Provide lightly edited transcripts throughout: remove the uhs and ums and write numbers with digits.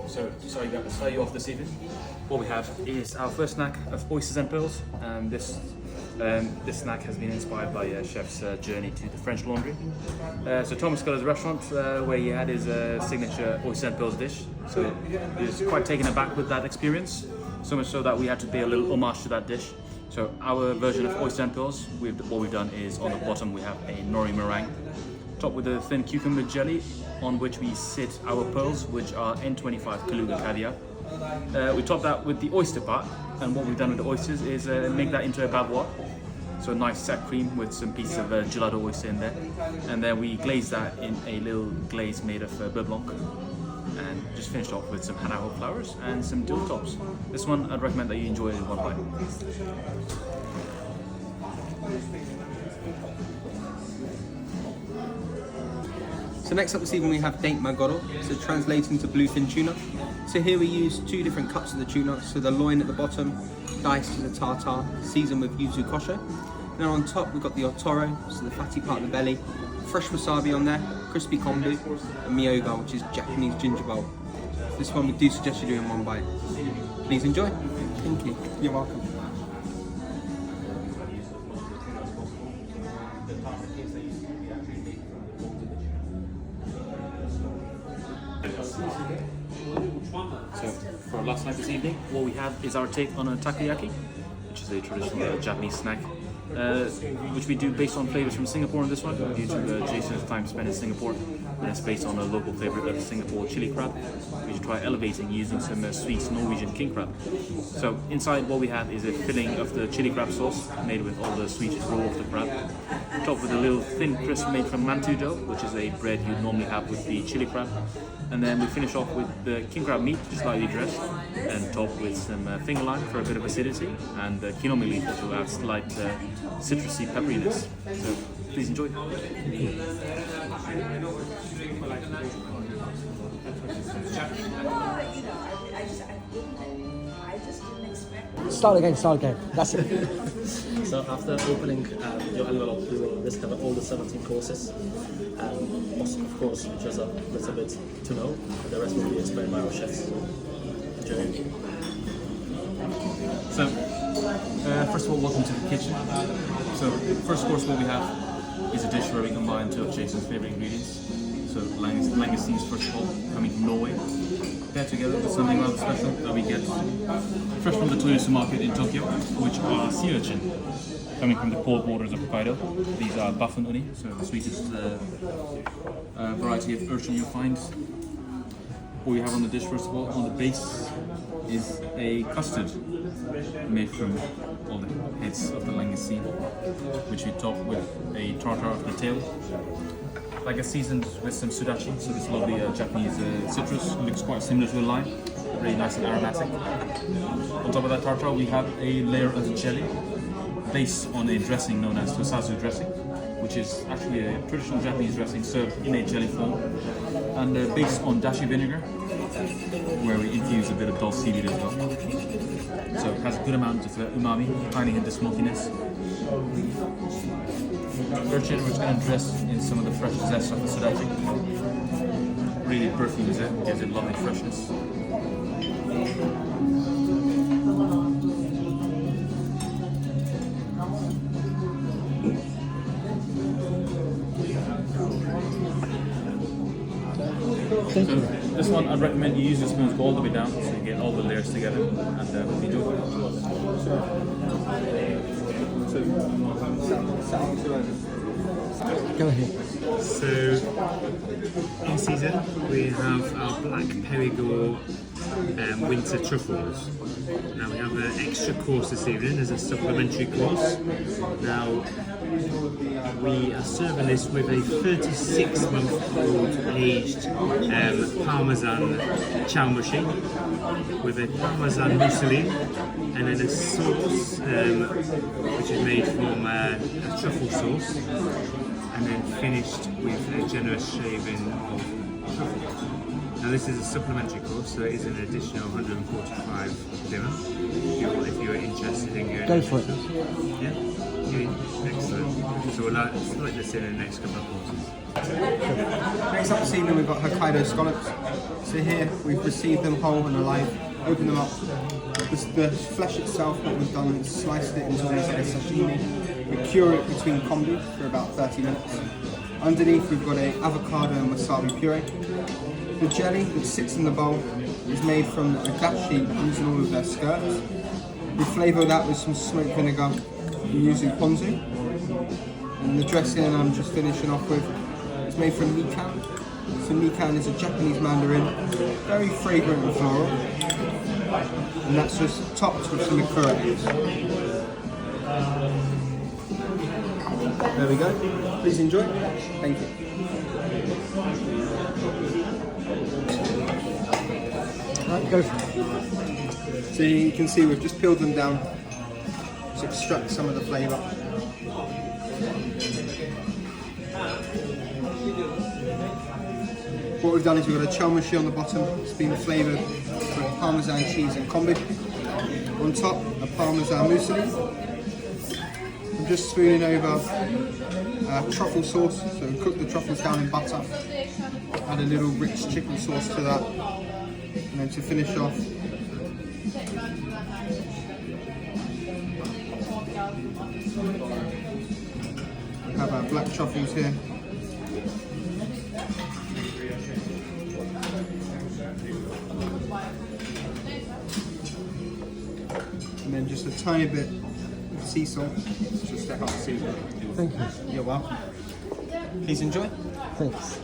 So, sorry, to start you off this evening. What we have is our first snack of oysters and pearls. This snack has been inspired by a chef's journey to the French Laundry. So Thomas got his restaurant where he had his signature oysters and pearls dish. So he was quite taken aback with that experience, so much so that we had to pay a little homage to that dish. So our version of oyster and pearls, what we've done is on the bottom we have a nori meringue, topped with a thin cucumber jelly, on which we sit our pearls, which are N25 Kaluga caviar. We top that with the oyster part, and what we've done with the oysters is make that into a bavois. So a nice set cream with some pieces of gelato oyster in there, and then we glaze that in a little glaze made of beurre blanc, and just finished off with some hanaho flowers and some dill tops. This one I'd recommend that you enjoy it in one bite. So next up this evening we have date magoro, so translating to bluefin tuna. So here we use 2 different cuts of the tuna, so the loin at the bottom, diced as a tartar, seasoned with yuzu kosher. Then on top we've got the otoro, so the fatty part of the belly, fresh wasabi on there, crispy kombu, and miyoga, which is Japanese ginger bowl. This one we do suggest you do in one bite. Please enjoy. Thank you. You're welcome. So for our last snack this evening, what we have is our take on a takoyaki, which is a traditional Japanese snack, which we do based on flavors from Singapore in this one, due to Jason's time spent in Singapore, and it's based on a local favorite of Singapore chili crab, which we try elevating using some sweet Norwegian king crab. So inside what we have is a filling of the chili crab sauce, made with all the sweet raw of the crab, topped with a little thin crisp made from mantu dough, which is a bread you'd normally have with the chili crab. And then we finish off with the king crab meat, slightly dressed, and topped with some finger lime for a bit of acidity, and kinomi leaf to add slight citrusy pepperiness. So please enjoy. Start again. That's it. So after opening your envelope, you will discover all the 17 courses. Of course, just a little bit to know. The rest will be explained by our chefs. Enjoy. So, first of all, welcome to the kitchen. So, first course what we have is a dish where we combine 2 of Jason's favorite ingredients. So, Langoustines, first of all, coming from Norway, paired together with something rather special that we get fresh from the Toyosu market in Tokyo, which are sea urchin, coming from the cold waters of Hokkaido. These are buffon uni, so the sweetest variety of urchin you'll find. What we have on the dish, first of all, on the base is a custard made from all the heads of the langoustine, which we top with a tartar of the tail. Like it's seasoned with some sudachi, so this lovely Japanese citrus, looks quite similar to a lime, really nice and aromatic. On top of that tartar we have a layer of jelly, based on a dressing known as tosazu dressing, which is actually a traditional Japanese dressing served in a jelly form, and based on dashi vinegar, where we infuse a bit of dulse seaweed as well. So it has a good amount of umami, hiding in the smokiness. Urchin, which is going to dress in some of the fresh zest of the sudachi. Really perfumes it, gives it lovely freshness. So this one I'd recommend you use the spoons, go all the way down so you get all the layers together, and enjoy. Go ahead. So, in season, we have our black Perigord winter truffles. Now we have an extra course this evening, there's a supplementary course. Now, we are serving this with a 36-month-old aged Parmesan chalmushi, with a Parmesan mousseline, and then a sauce which is made from a truffle sauce, and then finished with a generous shaving of truffle. Now this is a supplementary course, so it is an additional 145 dirham if you're interested in going. Go for it. Yeah? Excellent. So we'll split this in the next couple of courses. Next up this evening we've got Hokkaido scallops. So here we've received them whole and alive, opened them up. The flesh itself, what we've done is sliced it into almost like a sashimi. We cure it between kombu for about 30 minutes. Underneath we've got a avocado and wasabi puree. The jelly that sits in the bowl is made from a dashi using all of their skirts. We flavour that with some smoked vinegar using ponzu. And the dressing I'm just finishing off with is made from mikan. So mikan is a Japanese mandarin, very fragrant and floral. And that's just topped with some ikura eggs. There we go. Please enjoy. Thank you. Right, go for it. So you can see we've just peeled them down to extract some of the flavour. What we've done is we've got a chalmushi on the bottom. It's been flavoured with parmesan cheese and kombu. On top, a parmesan muesli. I'm just spooning over truffle sauce. So we cook the truffles down in butter. Add a little rich chicken sauce to that. And then to finish off, we have our black truffles here. And then just a tiny bit of sea salt, just to help season. Thank you. You're welcome. Please enjoy. Thanks.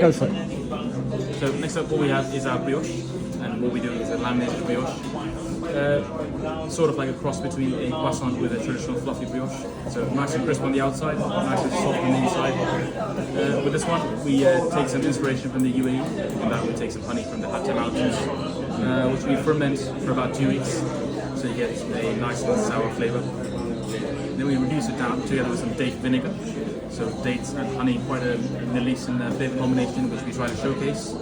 Go for it. So next up, what we have is our brioche, and what we do is a laminated brioche. Sort of like a cross between a croissant with a traditional fluffy brioche. So nice and crisp on the outside, nice and soft on the inside. With this one, we take some inspiration from the UAE, and that we take some honey from the Atherton mountains, which we ferment for about 2 weeks, so you get a nice and sour flavour. Then we reduce it down together with some date vinegar. So dates and honey, quite a Middle Eastern flavor combination, which we try to showcase.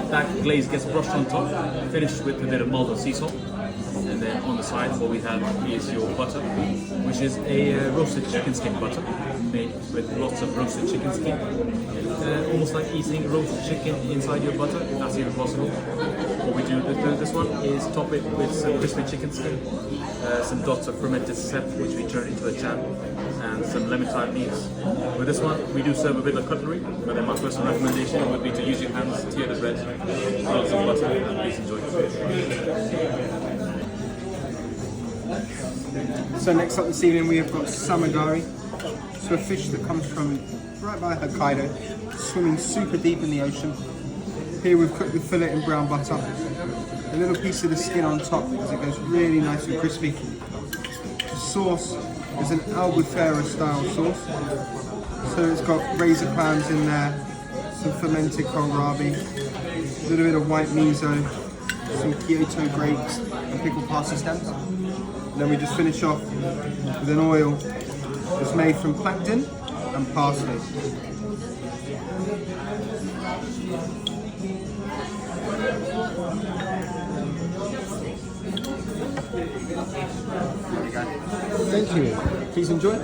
That glaze gets brushed on top, finished with a bit of malted sea salt. And then on the side, what we have is your butter, which is a roasted chicken skin butter, made with lots of roasted chicken skin. Almost like eating roasted chicken inside your butter, if that's even possible. What we do with this one is top it with some crispy chicken skin, some dots of fermented sep, which we turn into a jam, and some lemon thyme leaves. With this one, we do serve a bit of cutlery, but then my personal recommendation would be to use your hands, tear the bread, lots of butter, and please enjoy. So next up this evening we have got samagari. So a fish that comes from right by Hokkaido, swimming super deep in the ocean. Here we've cooked the fillet in brown butter. A little piece of the skin on top as it goes really nice and crispy. The sauce is an albufera style sauce. So it's got razor clams in there, some fermented kohlrabi, a little bit of white miso, some Kyoto grapes and pickled parsley stems. And then we just finish off with an oil that's made from plankton and parsley. There we go. Thank you. Please enjoy.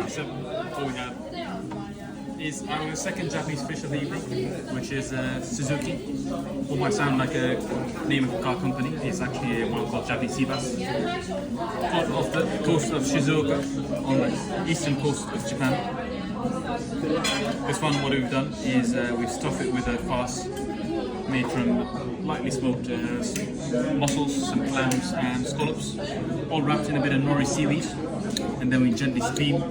So what we have is our second Japanese fish of the evening, which is Suzuki. What might sound like a name of a car company, it's actually one called Japanese sea bass. Caught off the coast of Shizuoka, on the eastern coast of Japan. This one, what we've done is we've stuffed it with a farce made from lightly smoked mussels, some clams and scallops, all wrapped in a bit of nori seaweed, and then we gently steam.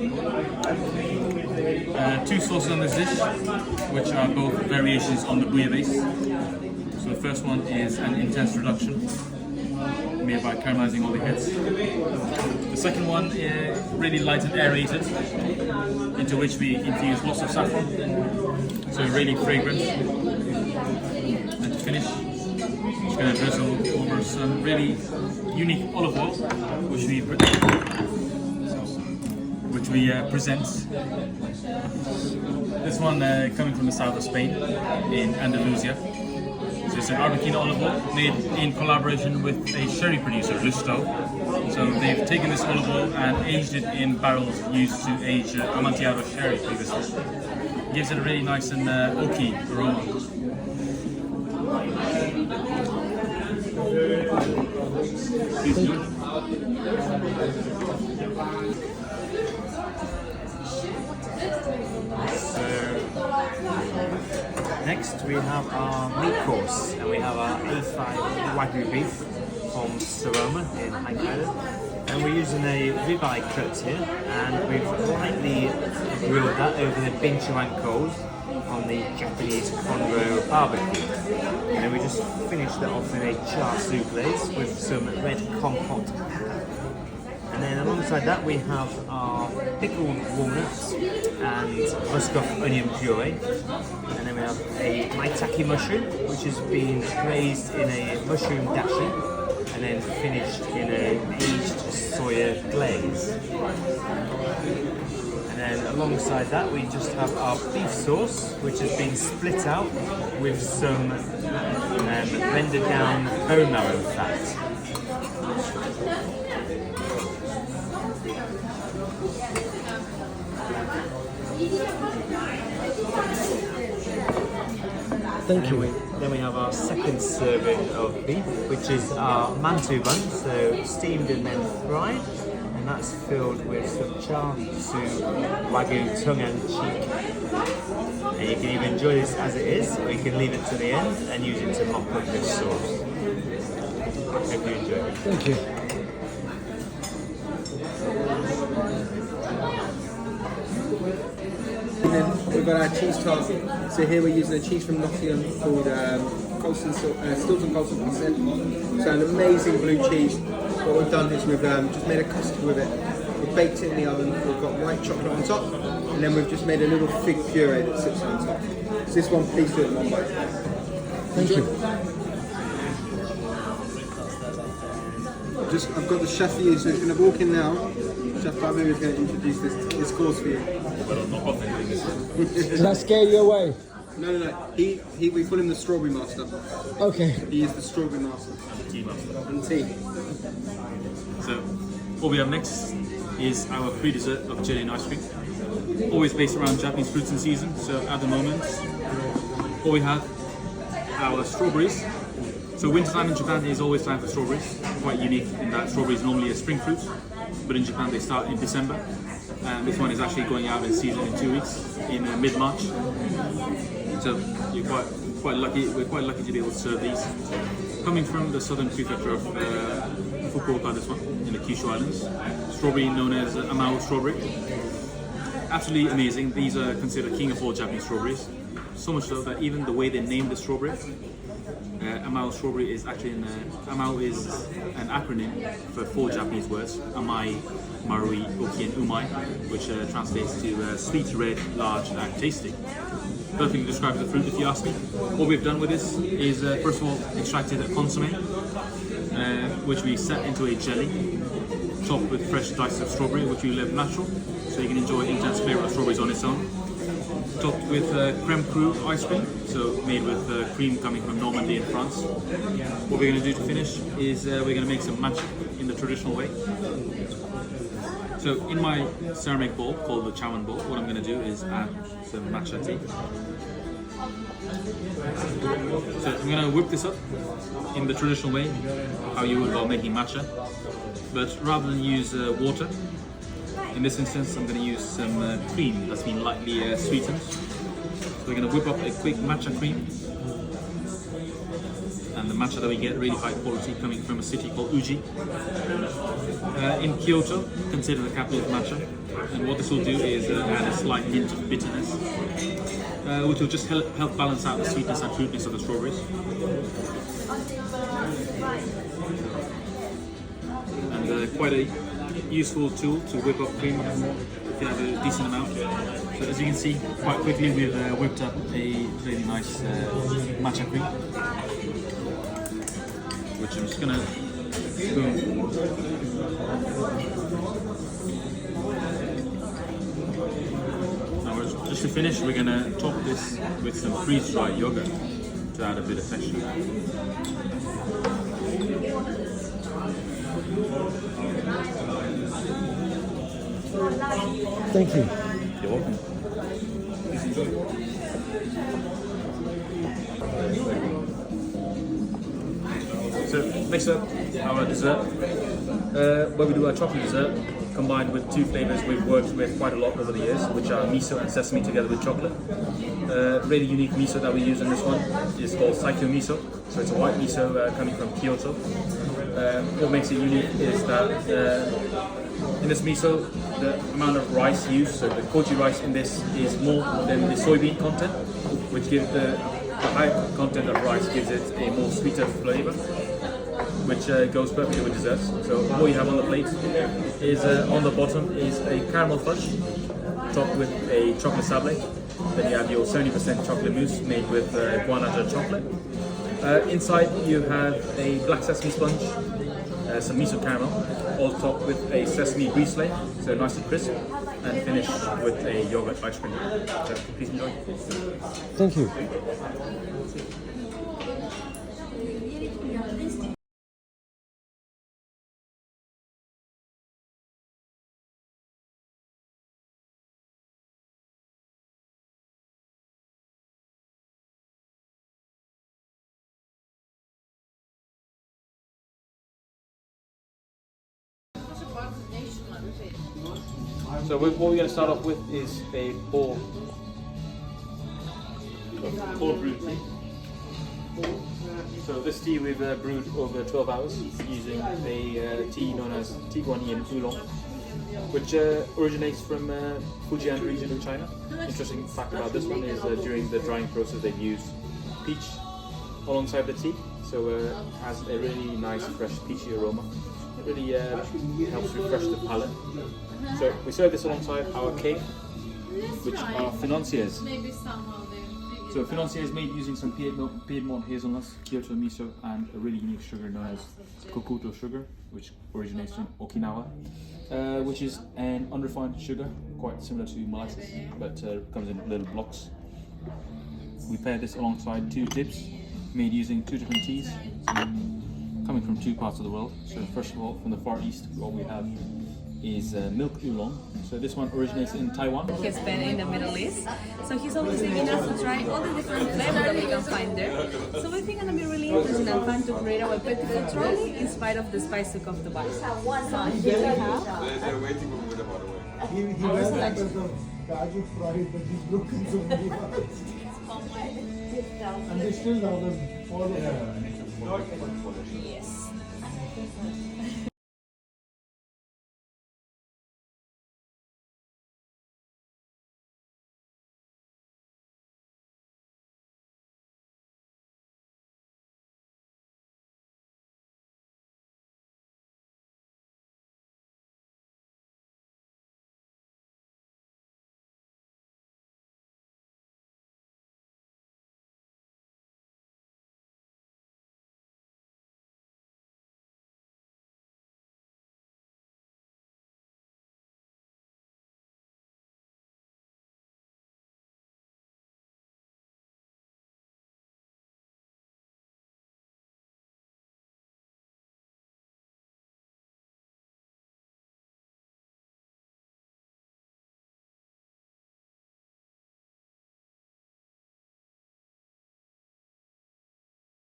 Two sauces on this dish, which are both variations on the bouillabaisse. So the first one is an intense reduction, made by caramelizing all the heads. The second one is really light and aerated, into which we infuse lots of saffron, so really fragrant. And to finish, just going to drizzle over some really unique olive oil, which we present. This one coming from the south of Spain, in Andalusia. So it's an Argentina olive oil made in collaboration with a sherry producer, Lusto. So they've taken this olive oil and aged it in barrels used to age Amontillado sherry previously. It gives it a really nice and oaky aroma. Next we have our meat course, and we have our A5 Wagyu beef from Saroma in Langoustine. And we're using a ribeye cut here, and we've lightly grilled that over the binchuan coals on the Japanese Conro barbecue. And then we just finished that off in a char siu glaze with some red compote pepper. And then alongside that we have our pickled walnuts and muskoff onion puree. And then we have a maitake mushroom, which has been braised in a mushroom dashi and then finished in an aged soya glaze. And then alongside that we just have our beef sauce, which has been split out with some rendered down bone marrow fat. Thank you. Then we have our second serving of beef, which is our mantou bun, so steamed and then fried, and that's filled with some char siu Wagyu tongue and cheek. And you can either enjoy this as it is, or you can leave it to the end and use it to mop up this sauce. Hope you enjoy it. Thank you. And then we've got our cheese tart. So here we're using a cheese from Nottingham called Stilton Colson Custard. So an amazing blue cheese. What we've done is we've just made a custard with it. We've baked it in the oven. We've got white chocolate on top, and then we've just made a little fig puree that sits on top. So this one, please do it in one bite. Thank you. I've got the chef for you, so he's going to walk in now. Chef Babu is going to introduce this course for you. Did that scare you away? No. We call him the strawberry master. Okay. He is the strawberry master. Tea master. And tea. So what we have next is our pre-dessert of jelly and ice cream. Always based around Japanese fruits in season. So at the moment, what we have our strawberries. So wintertime in Japan is always time for strawberries. Quite unique in that strawberries normally a spring fruit, but in Japan they start in December. And this one is actually going out in season in 2 weeks, in mid-March. So you're quite lucky. We're quite lucky to be able to serve these. Coming from the southern prefecture of Fukuoka, this one in the Kyushu Islands, strawberry known as Amao strawberry. Absolutely amazing. These are considered king of all Japanese strawberries. So much so that even the way they name the strawberry. Amao strawberry is actually Amao is an acronym for 4 Japanese words: Amai, Marui, Oki, and Umai, which translates to sweet, red, large, and tasty. Perfectly describes the fruit, if you ask me. What we've done with this is, first of all, extracted a consomme, which we set into a jelly, topped with fresh dice of strawberry, which we leave natural, so you can enjoy intense flavour of strawberries on its own. Topped with creme cru ice cream, so made with cream coming from Normandy in France. What we're going to do to finish is we're going to make some matcha in the traditional way. So in my ceramic bowl called the Chowan bowl, what I'm going to do is add some matcha tea. So I'm going to whip this up in the traditional way, how you would while making matcha, but rather than use water. In this instance, I'm going to use some cream that's been lightly sweetened. So we're going to whip up a quick matcha cream. And the matcha that we get, really high quality, coming from a city called Uji. In Kyoto, considered the capital of matcha. And what this will do is add a slight hint of bitterness, which will just help balance out the sweetness and fruitiness of the strawberries. and quite a useful tool to whip up cream if you have a decent amount. So as you can see, quite quickly we've whipped up a really nice matcha cream, which I'm just gonna spoon. Now just to finish, we're gonna top this with some freeze-dried yogurt to add a bit of texture. Thank you. You're welcome. So next up, our dessert. Where we do our chocolate dessert, combined with two flavors we've worked with quite a lot over the years, which are miso and sesame together with chocolate. Really unique miso that we use in this one is called Saikyo miso. So it's a white miso coming from Kyoto. What makes it unique is that in this miso, the amount of rice used, so the koji rice in this is more than the soybean content, which gives the high content of rice gives it a more sweeter flavor, which goes perfectly with desserts. So what you have on the plate is on the bottom is a caramel fudge topped with a chocolate sablé. Then you have your 70% chocolate mousse made with guanaja chocolate. Inside you have a black sesame sponge, some miso caramel, all topped with a sesame brie slate, so nice and crisp, and finished with a yogurt ice cream. So please enjoy. Thank you. So what we're going to start off with is a bowl of cold brewed tea. So this tea we've brewed over 12 hours using a tea known as Tea Guanyin Oolong, which originates from Fujian region of China. Interesting fact about this one is during the drying process they've used peach alongside the tea, so it has a really nice fresh peachy aroma. It really helps refresh the palate. So we serve this alongside our cake, which are financiers. So financier is made using some Piedmont hazelnuts, Kyoto miso, and a really unique sugar known as kokuto sugar, which originates from Okinawa, which is an unrefined sugar, quite similar to molasses, but comes in little blocks. We pair this alongside two dips made using two different teas, coming from two parts of the world. So first of all, from the Far East, what we have is milk oolong. So this one originates in Taiwan. He's been in the Middle East, so he's always taking us to try all the different flavors that we can find there. So we think it's gonna be really interesting and fun to create our petit food trolley in spite of the spice of the bite. So here we have. He went after the Gaju fried, but he's looking so many and they still now follow. Yes.